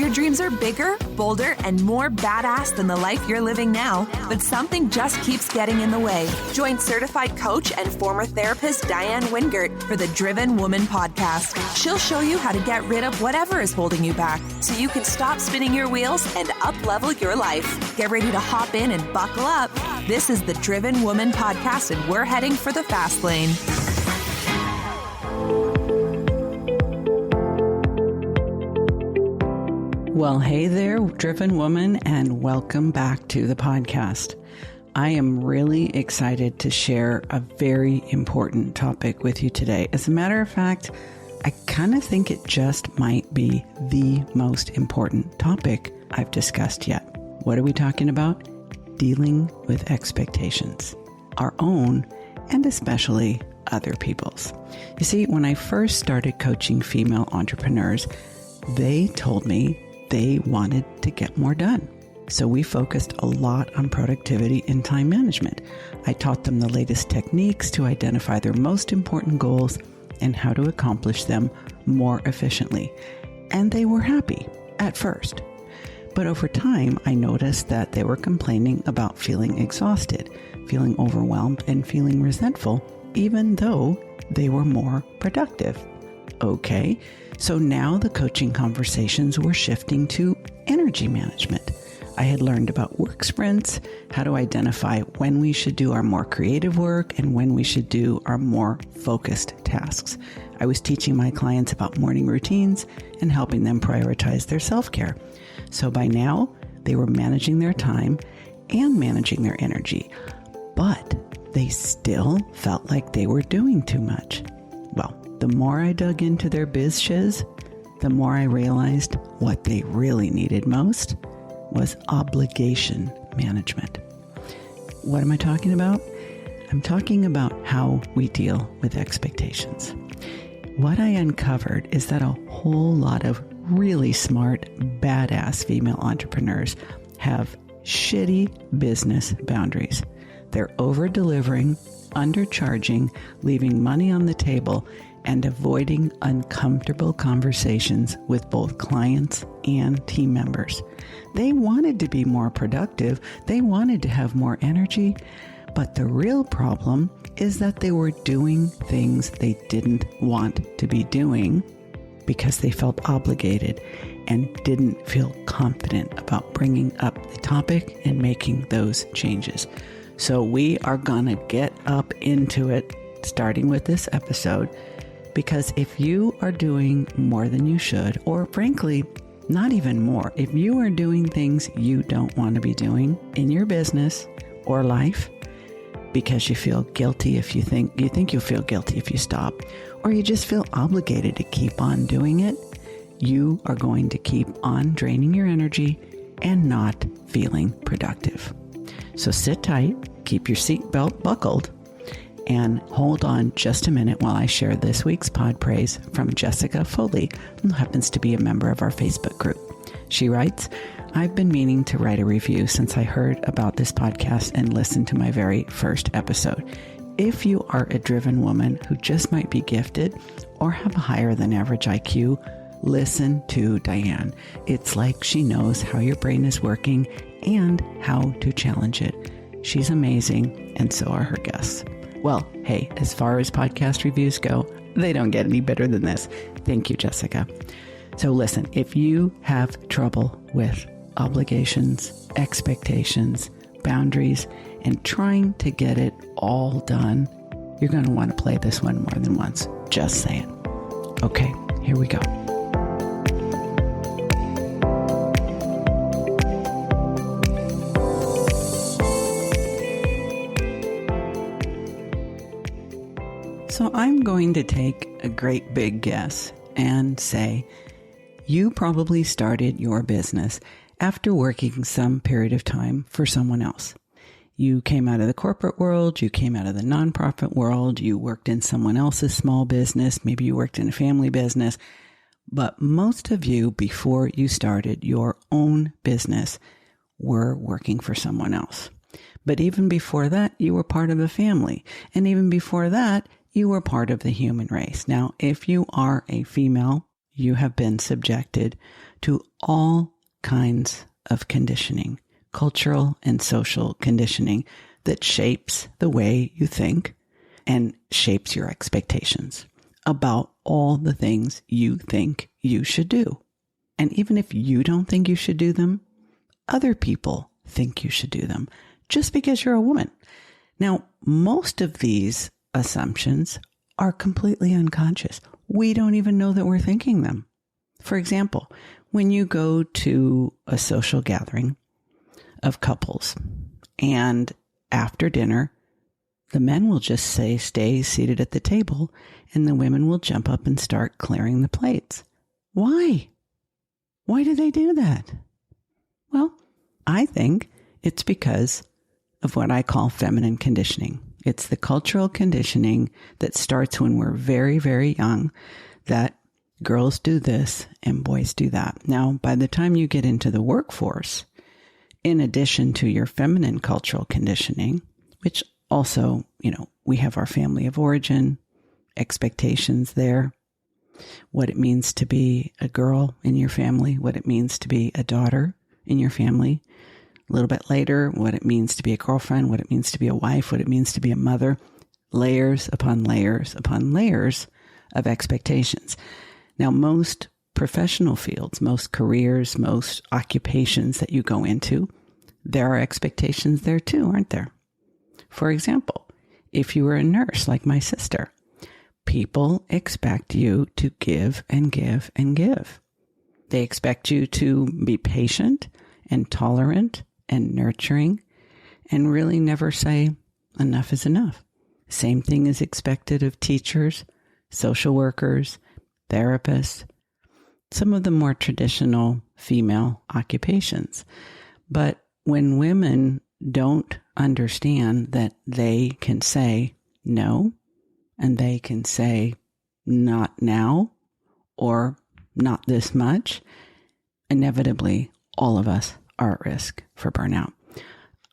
Your dreams are bigger, bolder, and more badass than the life you're living now, but something just keeps getting in the way. Join certified coach and former therapist Diane Wingert for the Driven Woman podcast. She'll show you how to get rid of whatever is holding you back so you can stop spinning your wheels and up-level your life. Get ready to hop in and buckle up. This is the Driven Woman podcast, and we're heading for the fast lane. Well, hey there, Driven Woman, and welcome back to the podcast. I am really excited to share a very important topic with you today. As a matter of fact, I kind of think it just might be the most important topic I've discussed yet. What are we talking about? Dealing with expectations, our own and especially other people's. You see, when I first started coaching female entrepreneurs, they told me they wanted to get more done. So we focused a lot on productivity and time management. I taught them the latest techniques to identify their most important goals and how to accomplish them more efficiently. And they were happy at first. But over time, I noticed that they were complaining about feeling exhausted, feeling overwhelmed, and feeling resentful, even though they were more productive. Okay, so now the coaching conversations were shifting to energy management. I had learned about work sprints, how to identify when we should do our more creative work and when we should do our more focused tasks. I was teaching my clients about morning routines and helping them prioritize their self-care. So by now, they were managing their time and managing their energy, but they still felt like they were doing too much. Well, the more I dug into their biz shiz, the more I realized what they really needed most was obligation management. What am I talking about? I'm talking about how we deal with expectations. What I uncovered is that a whole lot of really smart, badass female entrepreneurs have shitty business boundaries. They're over-delivering, undercharging, leaving money on the table, and avoiding uncomfortable conversations with both clients and team members. They wanted to be more productive. They wanted to have more energy. But the real problem is that they were doing things they didn't want to be doing because they felt obligated and didn't feel confident about bringing up the topic and making those changes. So we are going to get up into it, starting with this episode, because if you are doing more than you should, or frankly, not even more, if you are doing things you don't want to be doing in your business or life, because you feel guilty if you think you'll feel guilty if you stop, or you just feel obligated to keep on doing it, you are going to keep on draining your energy and not feeling productive. So sit tight, keep your seatbelt buckled, and hold on just a minute while I share this week's pod praise from Jessica Foley, who happens to be a member of our Facebook group. She writes, I've been meaning to write a review since I heard about this podcast and listened to my very first episode. If you are a driven woman who just might be gifted or have a higher than average IQ, listen to Diane. It's like she knows how your brain is working and how to challenge it. She's amazing, and so are her guests. Well, hey, as far as podcast reviews go, they don't get any better than this. Thank you, Jessica. So listen, if you have trouble with obligations, expectations, boundaries, and trying to get it all done, you're going to want to play this one more than once. Just saying. Okay, here we go. So I'm going to take a great big guess and say you probably started your business after working some period of time for someone else. You came out of the corporate world, you came out of the nonprofit world, you worked in someone else's small business, maybe you worked in a family business, but most of you, before you started your own business, were working for someone else. But even before that, you were part of a family. And even before that, you were part of the human race. Now, if you are a female, you have been subjected to all kinds of conditioning, cultural and social conditioning that shapes the way you think and shapes your expectations about all the things you think you should do. And even if you don't think you should do them, other people think you should do them just because you're a woman. Now, most of these assumptions are completely unconscious. We don't even know that we're thinking them. For example, when you go to a social gathering of couples and after dinner, the men will just say, stay seated at the table, and the women will jump up and start clearing the plates. Why? Why do they do that? Well, I think it's because of what I call feminine conditioning. It's the cultural conditioning that starts when we're very, very young, that girls do this and boys do that. Now, by the time you get into the workforce, in addition to your feminine cultural conditioning, which also, we have our family of origin, expectations there, what it means to be a girl in your family, what it means to be a daughter in your family, a little bit later, what it means to be a girlfriend, what it means to be a wife, what it means to be a mother, layers upon layers upon layers of expectations. Now, most professional fields, most careers, most occupations that you go into, there are expectations there too, aren't there? For example, if you were a nurse like my sister, people expect you to give and give and give. They expect you to be patient and tolerant and nurturing and really never say enough is enough. Same thing is expected of teachers, social workers, therapists, some of the more traditional female occupations. But when women don't understand that they can say no, and they can say not now or not this much, inevitably all of us are at risk for burnout.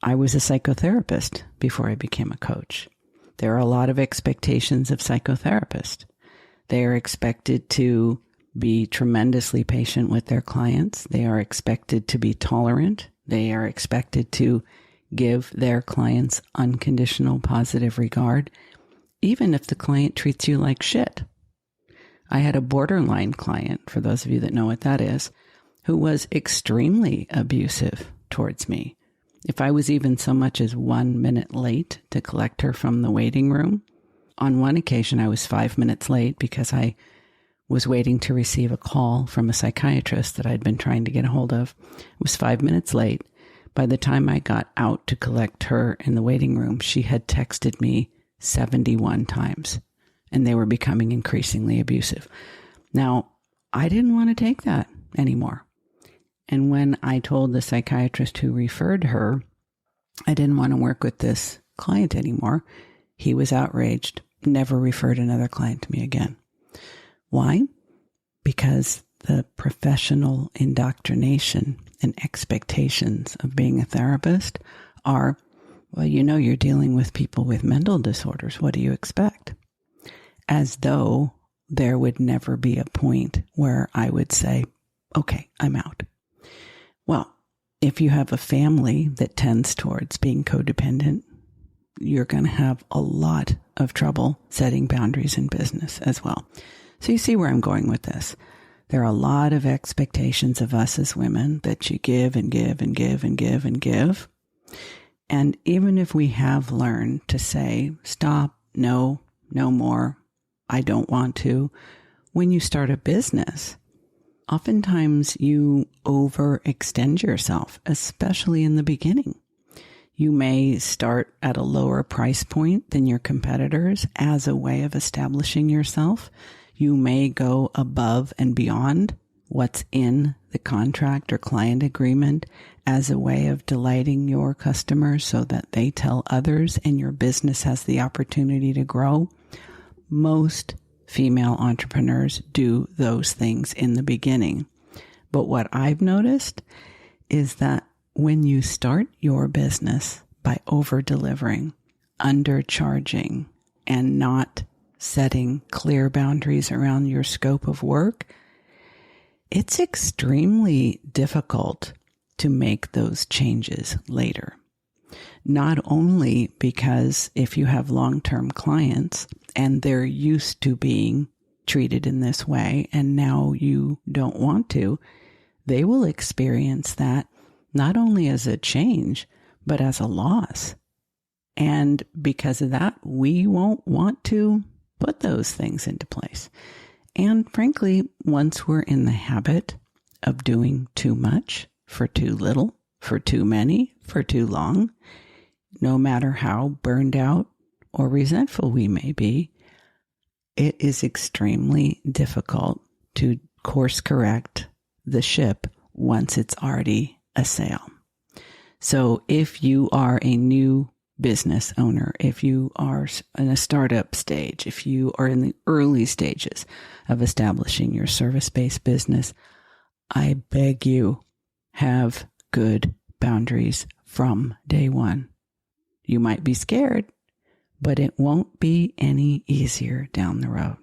I was a psychotherapist before I became a coach. There are a lot of expectations of psychotherapists. They are expected to be tremendously patient with their clients. They are expected to be tolerant. They are expected to give their clients unconditional positive regard, even if the client treats you like shit. I had a borderline client, for those of you that know what that is, who was extremely abusive towards me. If I was even so much as 1 minute late to collect her from the waiting room, on one occasion I was 5 minutes late because I was waiting to receive a call from a psychiatrist that I'd been trying to get a hold of. I was 5 minutes late. By the time I got out to collect her in the waiting room, she had texted me 71 times, and they were becoming increasingly abusive. Now, I didn't want to take that anymore. And when I told the psychiatrist who referred her, I didn't want to work with this client anymore, he was outraged, never referred another client to me again. Why? Because the professional indoctrination and expectations of being a therapist are, well, you're dealing with people with mental disorders. What do you expect? As though there would never be a point where I would say, okay, I'm out. Well, if you have a family that tends towards being codependent, you're going to have a lot of trouble setting boundaries in business as well. So you see where I'm going with this. There are a lot of expectations of us as women that you give and give and give and give and give. And even if we have learned to say, stop, no, no more, I don't want to, when you start a business, oftentimes you overextend yourself, especially in the beginning. You may start at a lower price point than your competitors as a way of establishing yourself. You may go above and beyond what's in the contract or client agreement as a way of delighting your customers so that they tell others and your business has the opportunity to grow. Most female entrepreneurs do those things in the beginning. But what I've noticed is that when you start your business by over-delivering, undercharging, and not setting clear boundaries around your scope of work, it's extremely difficult to make those changes later. Not only because if you have long-term clients and they're used to being treated in this way and now you don't want to, they will experience that not only as a change, but as a loss. And because of that, we won't want to put those things into place. And frankly, once we're in the habit of doing too much for too little, for too many, for too long, no matter how burned out or resentful we may be, it is extremely difficult to course correct the ship once it's already a sail. So if you are a new business owner, if you are in a startup stage, if you are in the early stages of establishing your service-based business, I beg you, have good boundaries from day one. You might be scared, but it won't be any easier down the road.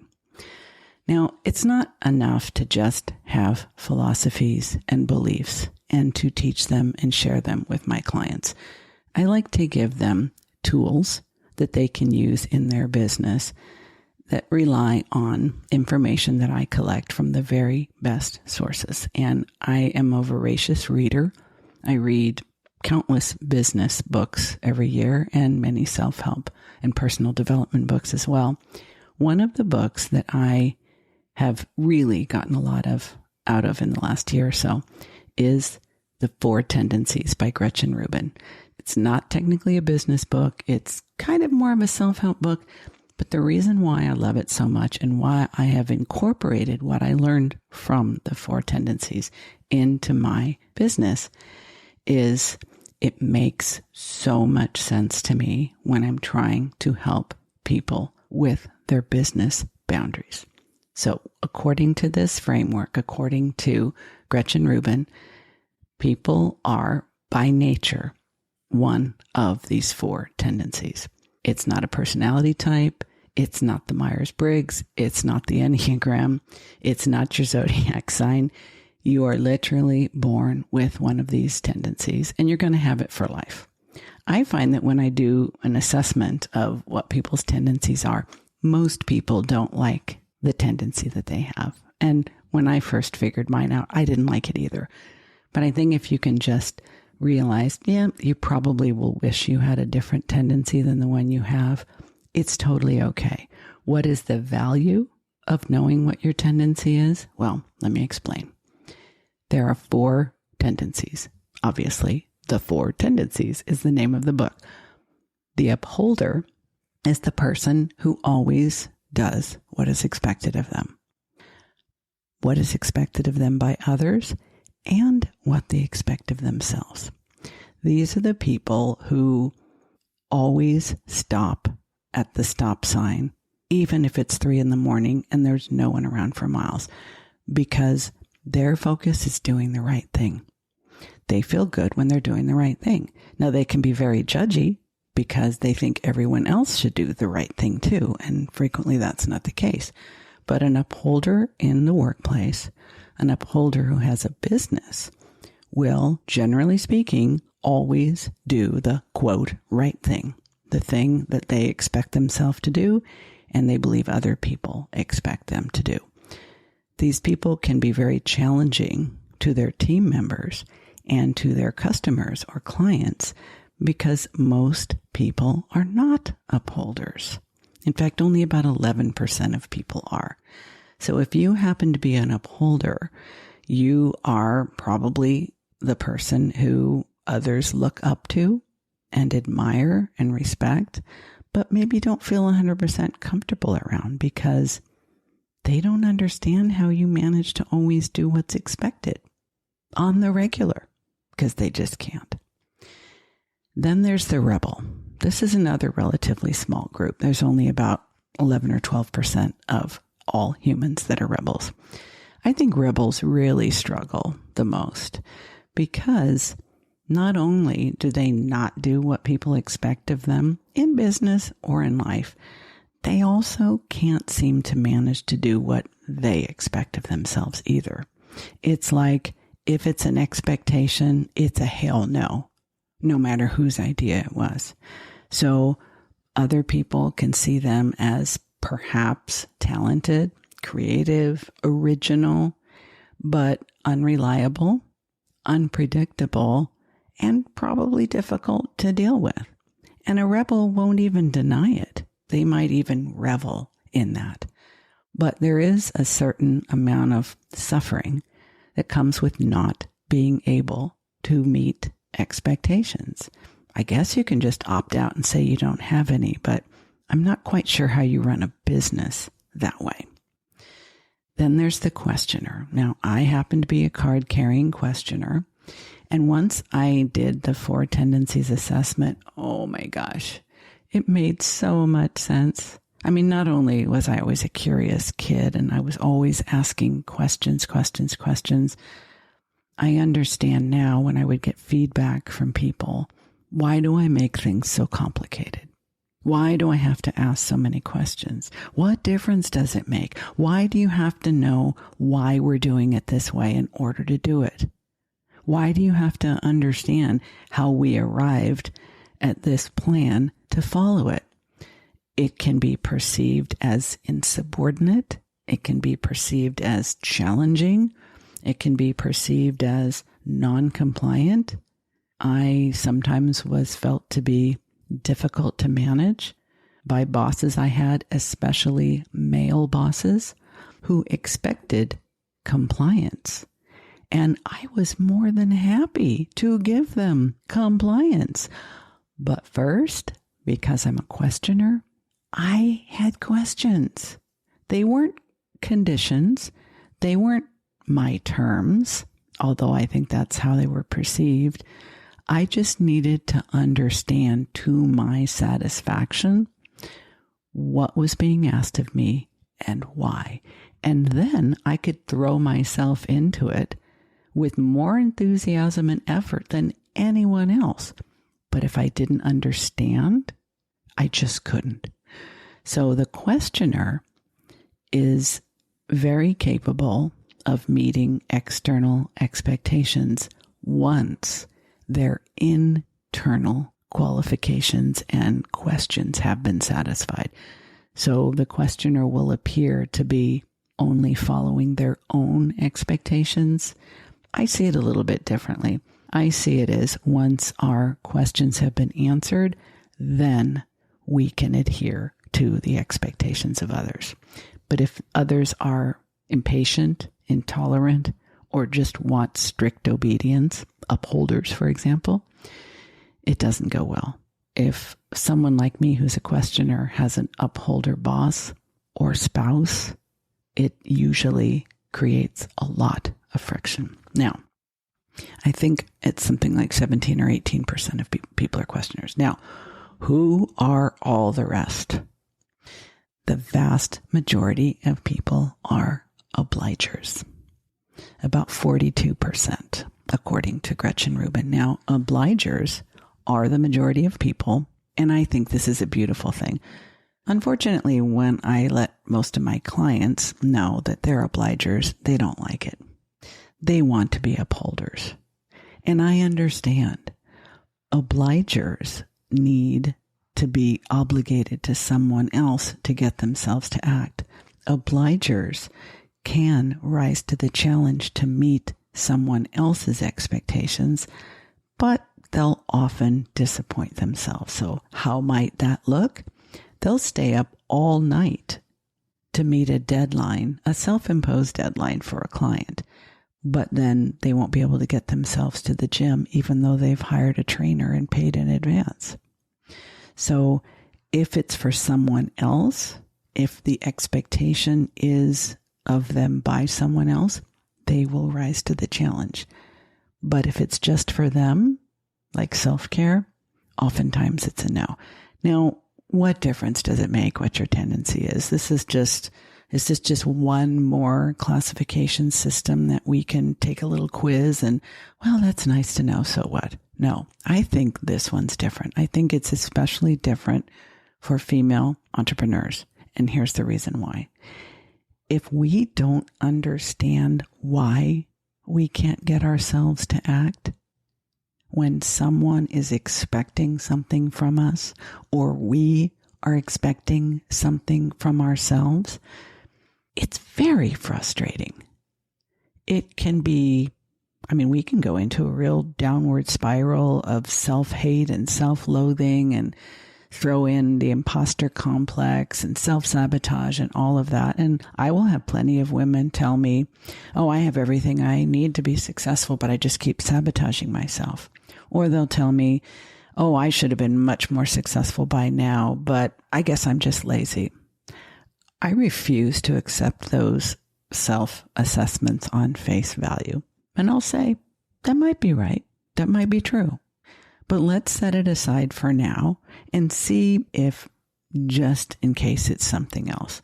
Now, it's not enough to just have philosophies and beliefs and to teach them and share them with my clients. I like to give them tools that they can use in their business that rely on information that I collect from the very best sources. And I am a voracious reader. I read countless business books every year and many self-help and personal development books as well. One of the books that I have really gotten a lot out of in the last year or so is The 4 Tendencies by Gretchen Rubin. It's not technically a business book. It's kind of more of a self-help book. But the reason why I love it so much and why I have incorporated what I learned from the 4 Tendencies into my business is it makes so much sense to me when I'm trying to help people with their business boundaries. So according to this framework, according to Gretchen Rubin, people are by nature one of these 4 tendencies. It's not a personality type. It's not the Myers-Briggs. It's not the Enneagram. It's not your zodiac sign. You are literally born with one of these tendencies, and you're going to have it for life. I find that when I do an assessment of what people's tendencies are, most people don't like the tendency that they have. And when I first figured mine out, I didn't like it either. But I think if you can just realize, you probably will wish you had a different tendency than the one you have, it's totally okay. What is the value of knowing what your tendency is? Well, let me explain. There are 4 tendencies. Obviously, The 4 Tendencies is the name of the book. The upholder is the person who always does what is expected of them. What is expected of them by others and what they expect of themselves. These are the people who always stop at the stop sign, even if it's 3 a.m. and there's no one around for miles, because their focus is doing the right thing. They feel good when they're doing the right thing. Now, they can be very judgy because they think everyone else should do the right thing too, and frequently that's not the case. But an upholder in the workplace, an upholder who has a business, will, generally speaking, always do the, quote, right thing, the thing that they expect themselves to do and they believe other people expect them to do. These people can be very challenging to their team members and to their customers or clients because most people are not upholders. In fact, only about 11% of people are. So if you happen to be an upholder, you are probably the person who others look up to and admire and respect, but maybe don't feel 100% comfortable around because they don't understand how you manage to always do what's expected on the regular, because they just can't. Then there's the rebel. This is another relatively small group. There's only about 11 or 12% of all humans that are rebels. I think rebels really struggle the most because not only do they not do what people expect of them in business or in life, they also can't seem to manage to do what they expect of themselves either. It's like, if it's an expectation, it's a hell no, no matter whose idea it was. So other people can see them as perhaps talented, creative, original, but unreliable, unpredictable, and probably difficult to deal with. And a rebel won't even deny it. They might even revel in that. But there is a certain amount of suffering that comes with not being able to meet expectations. I guess you can just opt out and say you don't have any, but I'm not quite sure how you run a business that way. Then there's the questioner. Now, I happen to be a card-carrying questioner, and once I did the 4 tendencies assessment, oh my gosh, it made so much sense. I mean, not only was I always a curious kid and I was always asking questions, I understand now when I would get feedback from people, why do I make things so complicated? Why do I have to ask so many questions? What difference does it make? Why do you have to know why we're doing it this way in order to do it? Why do you have to understand how we arrived at this plan to follow it? It can be perceived as insubordinate. It can be perceived as challenging. It can be perceived as non-compliant. I sometimes was felt to be difficult to manage by bosses I had, especially male bosses, who expected compliance. And I was more than happy to give them compliance. But first, because I'm a questioner, I had questions. They weren't conditions. They weren't my terms, although I think that's how they were perceived. I just needed to understand to my satisfaction what was being asked of me and why. And then I could throw myself into it with more enthusiasm and effort than anyone else. But if I didn't understand, I just couldn't. So the questioner is very capable of meeting external expectations once their internal qualifications and questions have been satisfied. So the questioner will appear to be only following their own expectations. I see it a little bit differently. I see it as once our questions have been answered, then we can adhere to the expectations of others. But if others are impatient, intolerant, or just want strict obedience, upholders, for example, it doesn't go well. If someone like me who's a questioner has an upholder boss or spouse, it usually creates a lot of friction. Now, I think it's something like 17 or 18% of people are questioners. Now, who are all the rest? The vast majority of people are obligers. About 42%, according to Gretchen Rubin. Now, obligers are the majority of people, and I think this is a beautiful thing. Unfortunately, when I let most of my clients know that they're obligers, they don't like it. They want to be upholders. And I understand. Obligers need to be obligated to someone else to get themselves to act. Obligers can rise to the challenge to meet someone else's expectations, but they'll often disappoint themselves. So how might that look? They'll stay up all night to meet a deadline, a self-imposed deadline for a client, but then they won't be able to get themselves to the gym even though they've hired a trainer and paid in advance. So if it's for someone else, if the expectation is of them by someone else, they will rise to the challenge. But if it's just for them, like self-care, oftentimes it's a no. Now, what difference does it make what your tendency is? Is this just one more classification system that we can take a little quiz and, well, that's nice to know, so what? No, I think this one's different. I think it's especially different for female entrepreneurs. And here's the reason why. If we don't understand why we can't get ourselves to act when someone is expecting something from us, or we are expecting something from ourselves, it's very frustrating. It can be, we can go into a real downward spiral of self-hate and self-loathing and throw in the imposter complex and self-sabotage and all of that. And I will have plenty of women tell me, oh, I have everything I need to be successful, but I just keep sabotaging myself. Or they'll tell me, oh, I should have been much more successful by now, but I guess I'm just lazy. I refuse to accept those self-assessments on face value. And I'll say, that might be right. That might be true. But let's set it aside for now and see if, just in case it's something else.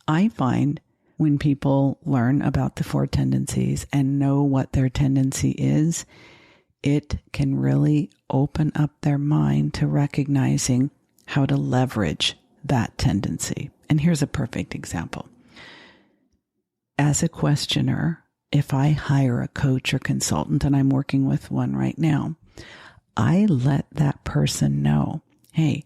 I find when people learn about the 4 tendencies and know what their tendency is, it can really open up their mind to recognizing how to leverage that tendency. And here's a perfect example. As a questioner, if I hire a coach or consultant, and I'm working with one right now, I let that person know, hey,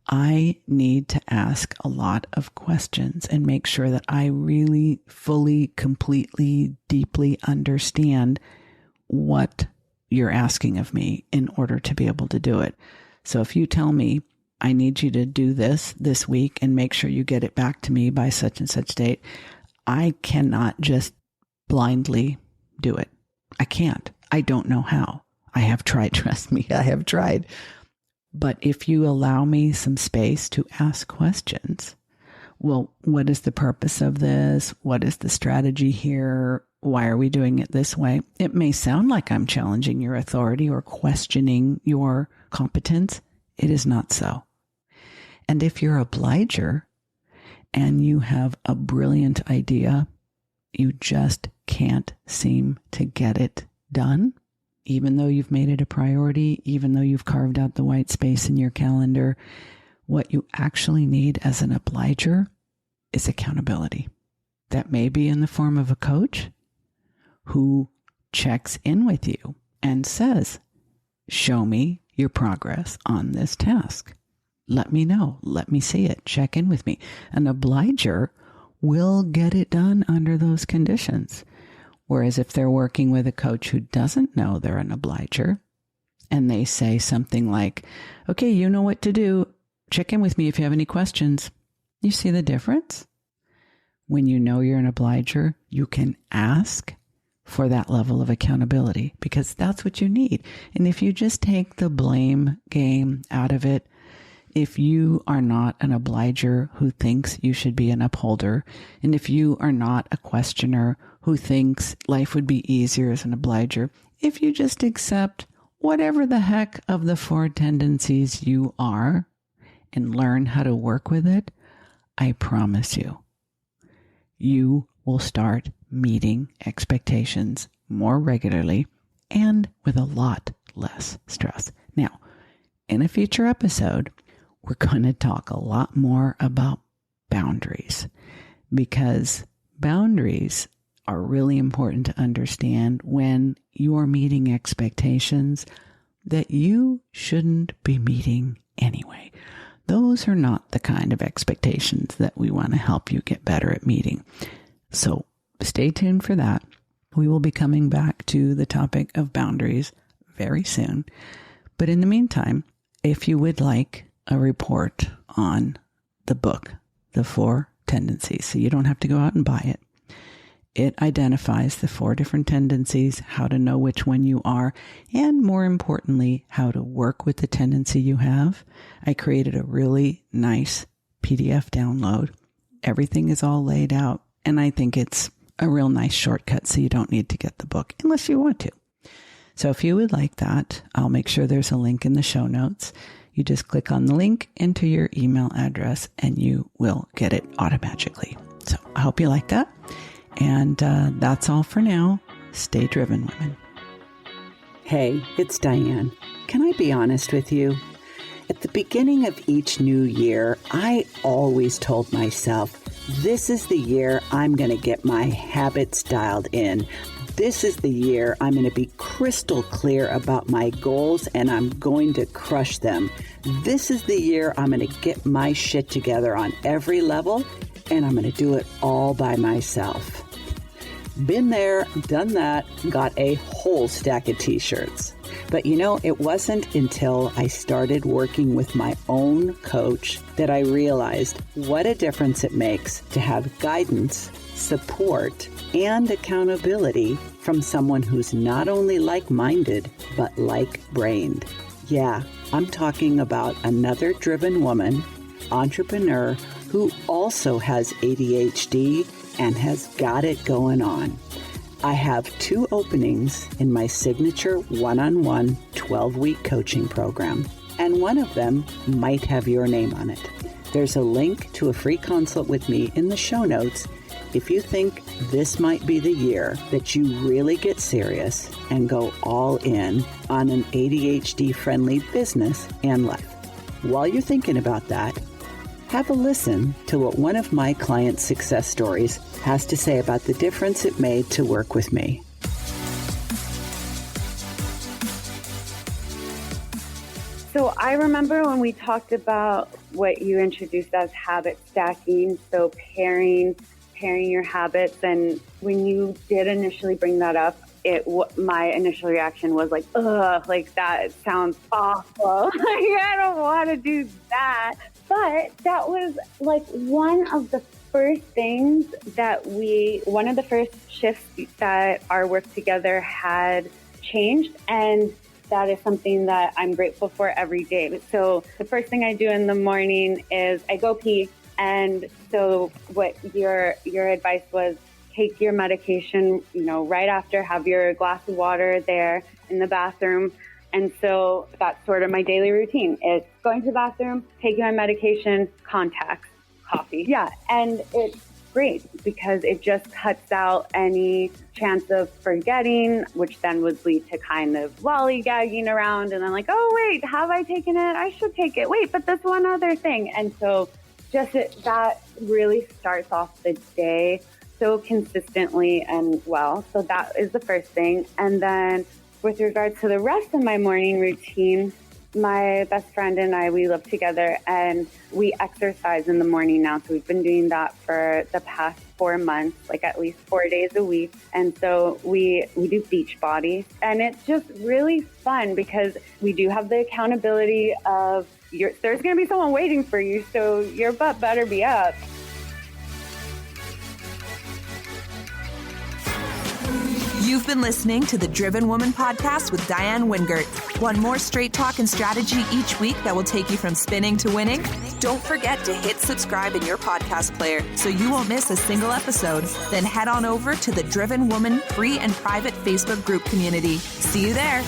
I need to ask a lot of questions and make sure that I really fully, completely, deeply understand what you're asking of me in order to be able to do it. So if you tell me, I need you to do this week and make sure you get it back to me by such and such date, I cannot just blindly do it. I can't. I don't know how. I have tried, trust me, I have tried. But if you allow me some space to ask questions, well, what is the purpose of this? What is the strategy here? Why are we doing it this way? It may sound like I'm challenging your authority or questioning your competence. It is not so. And if you're an obliger and you have a brilliant idea, you just can't seem to get it done, even though you've made it a priority, even though you've carved out the white space in your calendar, what you actually need as an obliger is accountability. That may be in the form of a coach who checks in with you and says, show me your progress on this task. Let me know. Let me see it. Check in with me. An obliger will get it done under those conditions. Whereas if they're working with a coach who doesn't know they're an obliger, and they say something like, okay, you know what to do. Check in with me if you have any questions. You see the difference? When you know you're an obliger, you can ask for that level of accountability because that's what you need. And if you just take the blame game out of it, if you are not an obliger who thinks you should be an upholder, and if you are not a questioner who thinks life would be easier as an obliger, if you just accept whatever the heck of the 4 tendencies you are and learn how to work with it, I promise you, you will start meeting expectations more regularly and with a lot less stress. Now, in a future episode, we're going to talk a lot more about boundaries because boundaries are really important to understand when you're meeting expectations that you shouldn't be meeting anyway. Those are not the kind of expectations that we want to help you get better at meeting. So stay tuned for that. We will be coming back to the topic of boundaries very soon. But in the meantime, if you would like a report on the book, The 4 Tendencies, so you don't have to go out and buy it. It identifies the 4 different tendencies, how to know which one you are, and more importantly, how to work with the tendency you have. I created a really nice PDF download. Everything is all laid out, and I think it's a real nice shortcut so you don't need to get the book unless you want to. So if you would like that, I'll make sure there's a link in the show notes. You just click on the link, enter your email address, and you will get it automatically. So I hope you like that. And that's all for now. Stay driven, women. Hey, it's Diane. Can I be honest with you? At the beginning of each new year, I always told myself, this is the year I'm going to get my habits dialed in. This is the year I'm going to be crystal clear about my goals and I'm going to crush them. This is the year I'm going to get my shit together on every level and I'm going to do it all by myself. Been there, done that, got a whole stack of t-shirts. But it wasn't until I started working with my own coach that I realized what a difference it makes to have guidance, support, and accountability from someone who's not only like-minded, but like-brained. Yeah, I'm talking about another driven woman, entrepreneur, who also has ADHD and has got it going on. I have 2 openings in my signature one-on-one 12-week coaching program, and one of them might have your name on it. There's a link to a free consult with me in the show notes if you think this might be the year that you really get serious and go all in on an ADHD-friendly business and life. While you're thinking about that, have a listen to what one of my clients' success stories has to say about the difference it made to work with me. So I remember when we talked about what you introduced as habit stacking, so pairing your habits, and when you did initially bring that up, my initial reaction was like, ugh, like that sounds awful. I don't want to do that. But that was like one of the first shifts that our work together had changed. And that is something that I'm grateful for every day. So the first thing I do in the morning is I go pee. And so what your advice was, take your medication, right after, have your glass of water there in the bathroom. And so that's sort of my daily routine is going to the bathroom, taking my medication, contacts, coffee. Yeah. And it's great because it just cuts out any chance of forgetting, which then would lead to kind of lollygagging around and then like, oh, wait, have I taken it? I should take it. Wait, but this one other thing. And so that really starts off the day so consistently and well. So that is the first thing. And then with regards to the rest of my morning routine, my best friend and I, we live together and we exercise in the morning now. So we've been doing that for the past 4 months, like at least 4 days a week. And so we do beach body, and it's just really fun because we do have the accountability of there's going to be someone waiting for you. So your butt better be up. You've been listening to the Driven Woman Podcast with Diane Wingert. Want more straight talk and strategy each week that will take you from spinning to winning? Don't forget to hit subscribe in your podcast player so you won't miss a single episode. Then head on over to the Driven Woman free and private Facebook group community. See you there.